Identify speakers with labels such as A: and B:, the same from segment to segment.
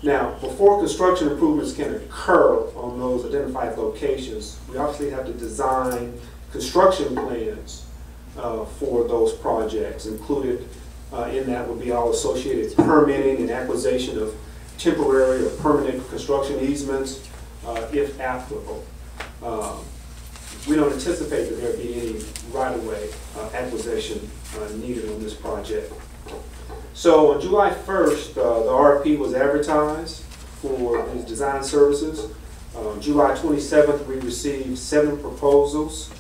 A: Now, before construction improvements can occur on those identified locations, we obviously have to design construction plans for those projects. Included in that would be all associated permitting and acquisition of temporary or permanent construction easements, if applicable. We don't anticipate that there be any right-of-way acquisition needed on this project. So on July 1st, the RFP was advertised for these design services. On July 27th, we received 7 proposals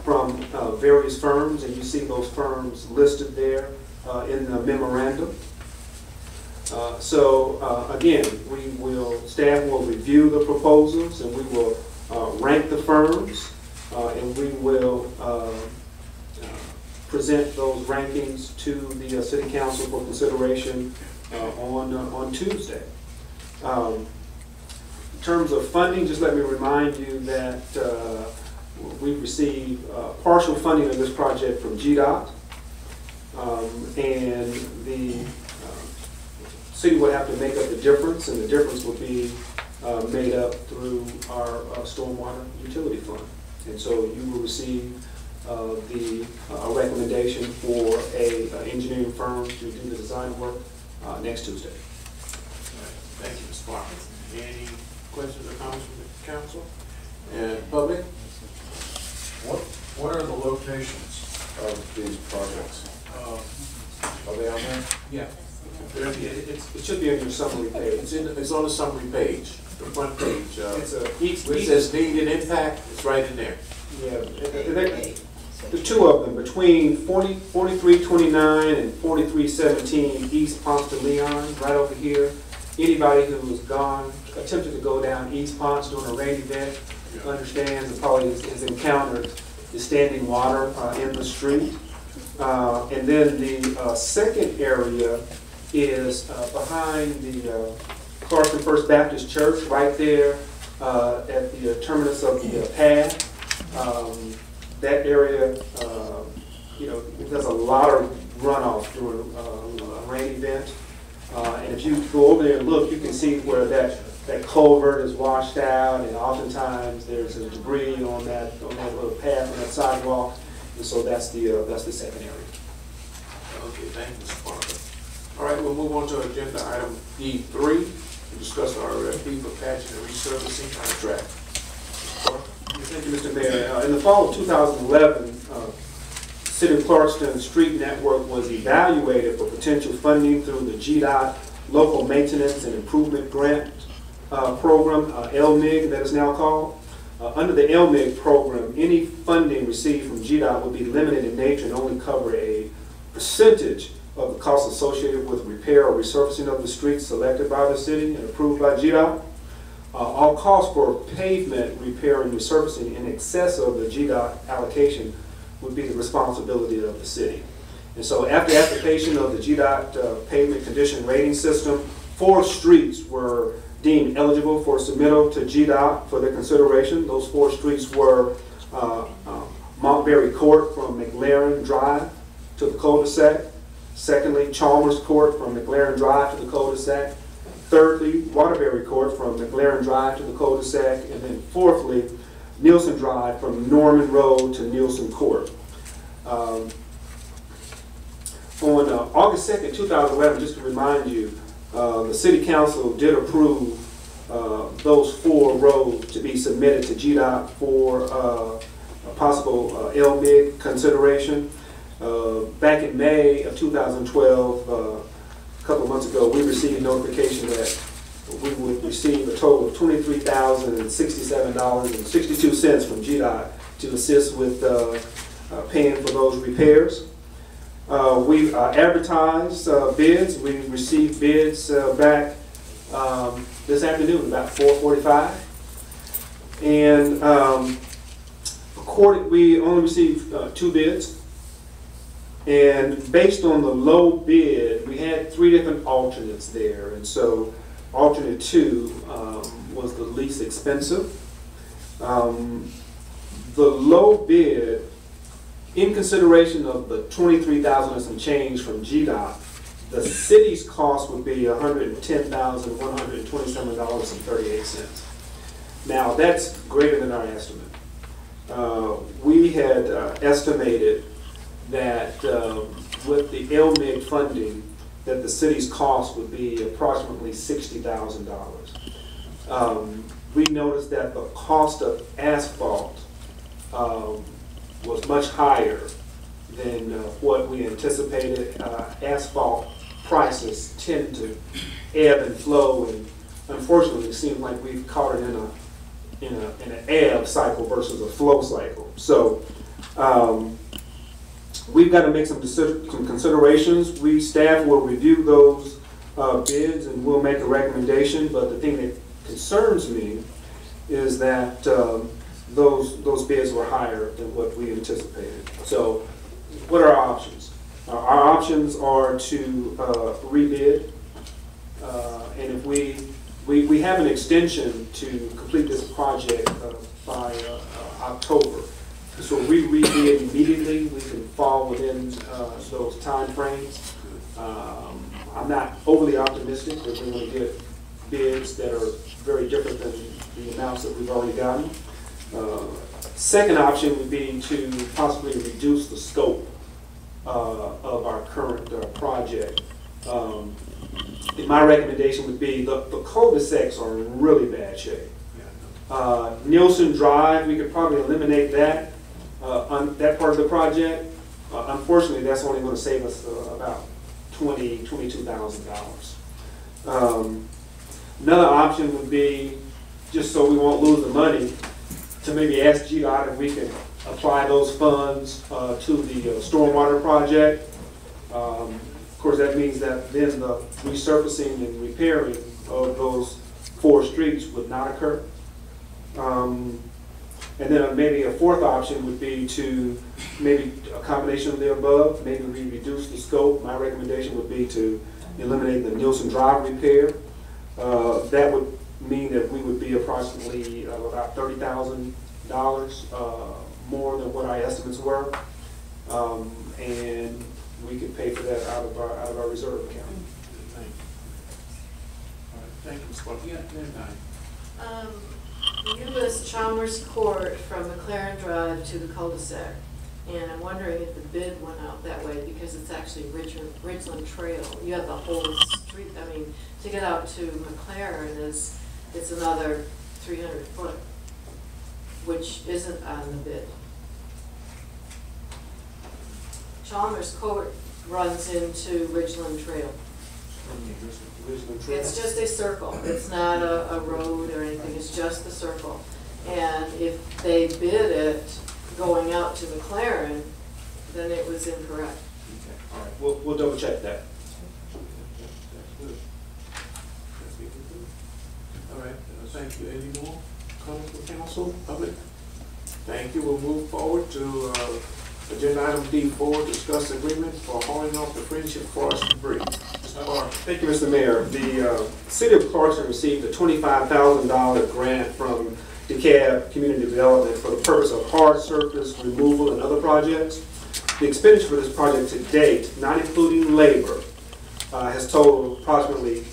A: from various firms, and you see those firms listed there in the memorandum. Again, staff will review the proposals, and we will rank the firms, and we will present those rankings to the City Council for consideration on Tuesday. In terms of funding, just let me remind you that we've received partial funding of this project from GDOT, and the city will have to make up the difference, and the difference will be made up through our stormwater utility fund. And so you will receive the recommendation for a engineering firm to do the design work next Tuesday.
B: Thank you, Ms. Clark. Any questions or comments from the council and public?
C: What are the locations of these projects? Are they on there?
A: Yeah. It should be on your summary page.
B: It's on the summary page, the front page.
A: It
B: says need and impact. It's right in there.
A: Yeah. The 2 of them, between 4329 and 4317 East Ponce de Leon, right over here. Anybody who's attempted to go down East Ponce during a rain event understands and probably has encountered the standing water in the street. And then the second area is behind the Clarkston First Baptist Church, right there at the terminus of the path. That area, there's a lot of runoff during a rain event. And if you go over there and look, you can see where that culvert is washed out, and oftentimes there's a debris on that little path on that sidewalk. And so that's the second area.
B: Okay, thank you, Mr. Parker. All right, we'll move on to agenda item D3 to discuss our RFP for patching and resurfacing contract.
A: Thank you, Mr. Mayor. In the fall of 2011, City of Clarkston Street Network was evaluated for potential funding through the GDOT Local Maintenance and Improvement Grant Program, LMIG that is now called. Under the LMIG program, any funding received from GDOT would be limited in nature and only cover a percentage of the costs associated with repair or resurfacing of the streets selected by the city and approved by GDOT. All costs for pavement repair and resurfacing in excess of the GDOT allocation would be the responsibility of the city. And so after application of the GDOT pavement condition rating system, 4 streets were deemed eligible for submittal to GDOT for their consideration. Those 4 streets were Montberry Court from McLaren Drive to the cul-de-sac. Secondly, Chalmers Court from McLaren Drive to the cul-de-sac. Thirdly, Waterbury Court from McLaren Drive to the cul-de-sac. And then fourthly, Nielsen Drive from Norman Road to Nielsen Court. On August 2nd, 2011, just to remind you, the City Council did approve those 4 roads to be submitted to GDOT for a possible LMIG consideration. Back in May of 2012, a couple of months ago, we received notification that we would receive a total of $23,067.62 from GDOT to assist with paying for those repairs. We advertised bids. We received bids back this afternoon, about 4:45. And we only received 2 bids. And based on the low bid, we had 3 different alternates there. And so alternate 2 was the least expensive. The low bid, in consideration of the $23,000 and some change from GDOT, The city's cost would be $110,127.38. Now, that's greater than our estimate. We had estimated that with the LMIG funding, that the city's cost would be approximately $60,000. We noticed that the cost of asphalt was much higher than what we anticipated. Asphalt prices tend to ebb and flow, and unfortunately, it seems like we've caught it in an ebb cycle versus a flow cycle. So we've got to make some considerations. Staff will review those bids and we'll make a recommendation. But the thing that concerns me is that those bids were higher than what we anticipated. So what are our options? Our options are to rebid, and if we have an extension to complete this project by October. So we rebid immediately. We can fall within those time frames. I'm not overly optimistic that we're going to get bids that are very different than the amounts that we've already gotten. Second option would be to possibly reduce the scope of our current project. My recommendation would be the cul-de-sacs are in really bad shape. Nielsen Drive, we could probably eliminate that on that part of the project. Unfortunately, that's only going to save us about $22,000. Another option would be, just so we won't lose the money, to maybe ask GDOT if we can apply those funds to the stormwater project. Of course, that means that then the resurfacing and repairing of those 4 streets would not occur. And then maybe a fourth option would be to maybe a combination of the above. Maybe we reduce the scope. My recommendation would be to eliminate the Nielsen Drive repair. That would mean that we would be approximately about $30,000 more than what our estimates were, and we could pay for that out of our reserve account.
B: Thank you, Mr. Clark. Yeah,
D: You list Chalmers Court from McLaren Drive to the cul-de-sac, and I'm wondering if the bid went out that way because it's actually Ridgeland Trail. You have the whole street. I mean, to get out to McLaren it's another 300 foot, which isn't on the bid. Chalmers Court runs into Ridgeland Trail. It's just a circle. It's not a road or anything. It's just the circle. And if they bid it going out to McLaren, then it was incorrect.
A: Okay. All right. We'll double check that.
B: All right. Thank you. Any more comments from council, public? Thank you. We'll move forward to agenda item D4, discuss agreement for hauling off the Friendship Forest debris.
A: Thank you, Mr. Mayor. The City of Clarkston received a $25,000 grant from DeKalb Community Development for the purpose of hard surface removal and other projects. The expenditure for this project to date, not including labor, has totaled approximately,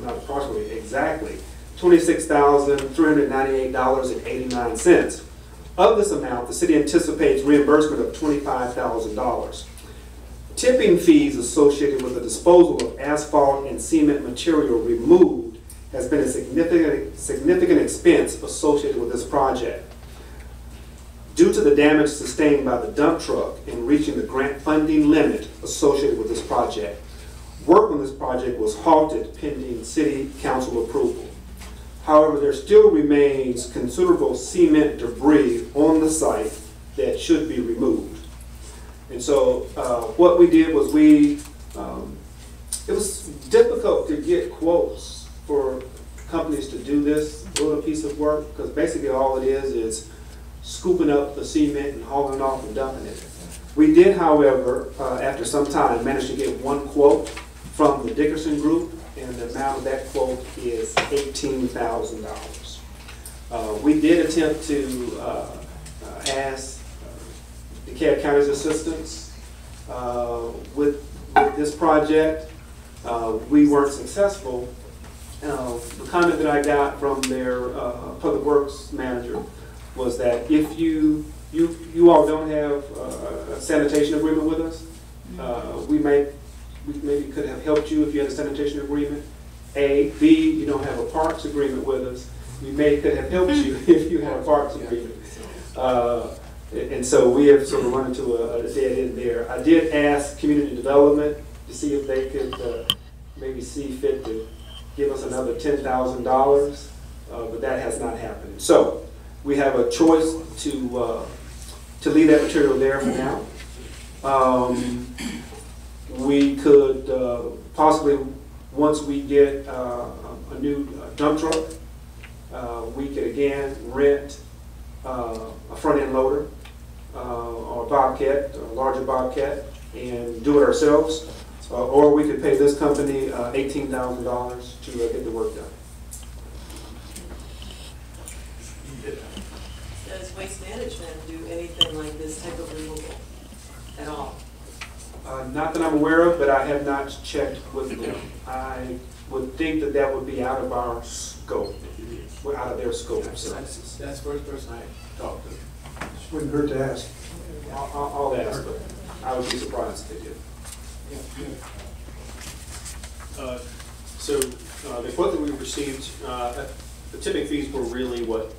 A: not approximately, exactly, $26,398.89. Of this amount, the city anticipates reimbursement of $25,000. Tipping fees associated with the disposal of asphalt and cement material removed has been a significant expense associated with this project. Due to the damage sustained by the dump truck in reaching the grant funding limit associated with this project, work on this project was halted pending city council approval. However, there still remains considerable cement debris on the site that should be removed. And so what we did was it was difficult to get quotes for companies to do this little piece of work, because basically all it is scooping up the cement and hauling it off and dumping it. We did, however, after some time, manage to get one quote from the Dickerson Group, and the amount of that quote is $18,000. We did attempt to ask DeKalb County's assistance with this project. we weren't successful. The comment that I got from their public works manager was that if you all don't have a sanitation agreement with us, we maybe could have helped you if you had a sanitation agreement. A. B. You don't have a parks agreement with us. We could have helped you if you had a parks agreement. And so we have sort of run into a dead end there. I did ask community development to see if they could maybe see fit to give us another $10,000, but that has not happened. So we have a choice to leave that material there for now. We could possibly, once we get a new dump truck, we could again rent a front-end loader or a bobcat, a larger bobcat, and do it ourselves. Or we could pay this company $18,000 to get the work done.
D: Does Waste Management do anything like this type of removal at all?
A: Not that I'm aware of, but I have not checked with them. I would think that that would be out of our scope, out of their scope of services.
B: That's the first person I talked to.
E: Wouldn't hurt to ask.
A: I'll ask, but I would be surprised if they did.
F: So the quote that we received, the tipping fees were really what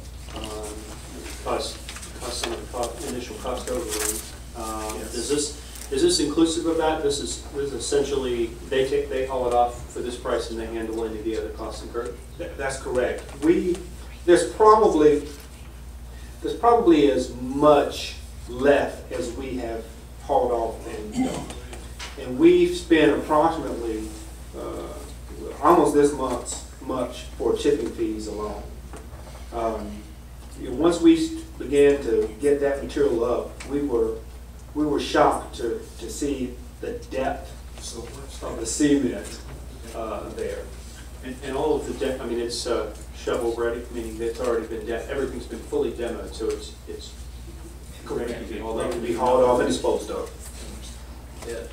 F: caused some of the initial cost overrun.
B: Yes.
F: Is this inclusive of that? This is essentially they haul it off for this price and they handle any of the other costs incurred?
A: That's correct. There's probably as much left as we have hauled off and dumped. And we've spent approximately almost this much for tipping fees alone. Once we began to get that material up, we were shocked to see the depth of the cement there.
F: And all of the deck, I mean, it's shovel ready, meaning it's already been everything's been fully demoed, so it's
A: Correct.
F: ready to be hauled off.
A: They can be hauled off and disposed of.
F: Yeah.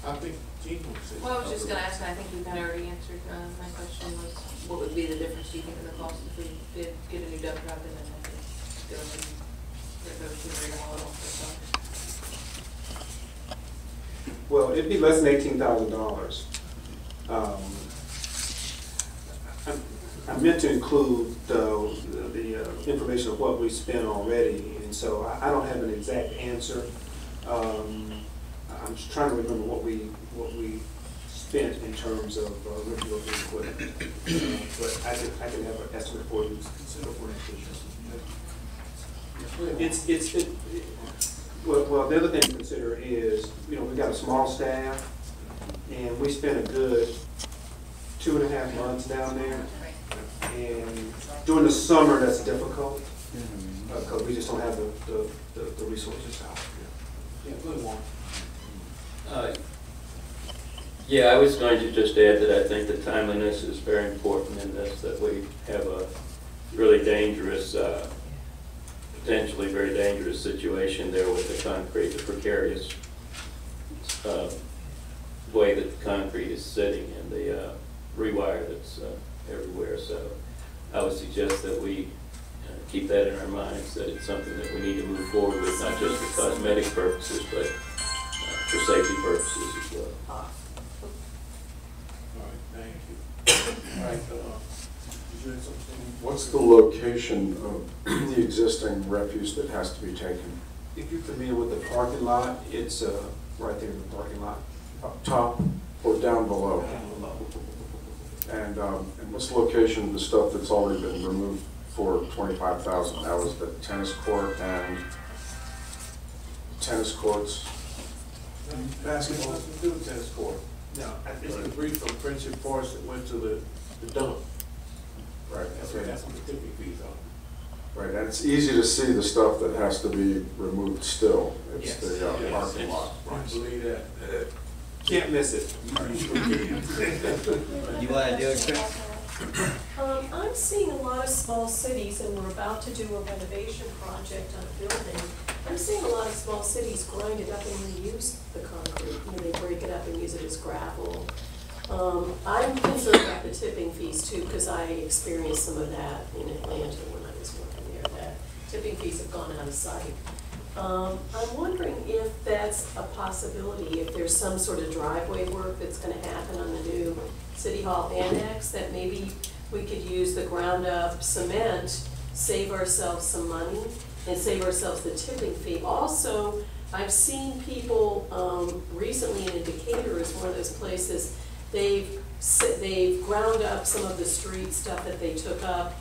B: I think Gene would say.
G: Well, I was just gonna ask, and I think you kind of already answered, my question was, what would be the difference, do you think, in the cost if we did get a new dump truck and then have to go and go to haul it off or something?
A: Well, it'd be less than $18,000. I meant to include the information of what we spent already, and so I don't have an exact answer. I'm just trying to remember what we spent in terms of rental of the equipment, but I can have an estimate for you. Well, the other thing to consider is, we've got a small staff, and we spent a good 2.5 months down there. And during the summer, that's difficult because we just don't have the resources out.
B: Yeah, good one.
H: Yeah, I was going to just add that I think the timeliness is very important in this, that we have a really dangerous, potentially very dangerous situation there with the concrete, the precarious way that the concrete is sitting and the rewire that's everywhere. So I would suggest that we keep that in our minds, that it's something that we need to move forward with, not just for cosmetic purposes, but for safety purposes as well.
B: All right, thank you. All right, did you have something?
C: What's the location of the existing refuse that has to be taken?
A: If you're familiar with the parking lot, it's right there in the parking lot.
C: Up top or down below? And what's the location of the stuff that's already been removed for $25,000? That was the tennis court and tennis courts.
B: Basketball, nothing to do with tennis court.
A: No,
B: It's the brief from Friendship Forest that went to the dump.
C: Right.
B: That's what the tipping fees are.
C: Right, and it's easy to see the stuff that has to be removed still. It's
B: Yes.
C: the
B: Yes.
C: parking lot.
B: I believe that.
A: can't miss it.
I: You want to do it, Chris?
J: I'm seeing a lot of small cities, and we're about to do a renovation project on a building. I'm seeing a lot of small cities grind it up and reuse the concrete. You know, they break it up and use it as gravel. I'm concerned about the tipping fees too, because I experienced some of that in Atlanta when I was working there, that tipping fees have gone out of sight. I'm wondering if that's a possibility, if there's some sort of driveway work that's gonna happen on the new City Hall annex, that maybe we could use the ground up cement, save ourselves some money, and save ourselves the tipping fee. Also, I've seen people recently in Decatur is one of those places, they've ground up some of the street stuff that they took up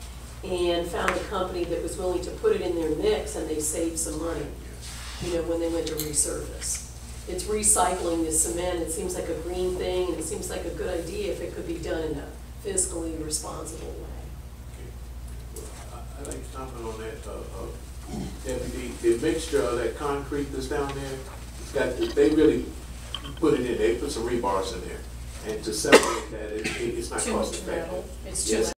J: and found a company that was willing to put it in their mix, and they saved some money, you know, when they went to resurface. It's recycling the cement. It seems like a green thing, and it seems like a good idea if it could be done in a fiscally responsible way.
B: I'd like to comment on that. Deputy, the mixture of that concrete that's down there, it's got, they really put it in, they put some rebars in there. And to separate that, it's not
J: Too
B: cost
J: much
B: effective.
J: metal. It's
B: Yes,
J: too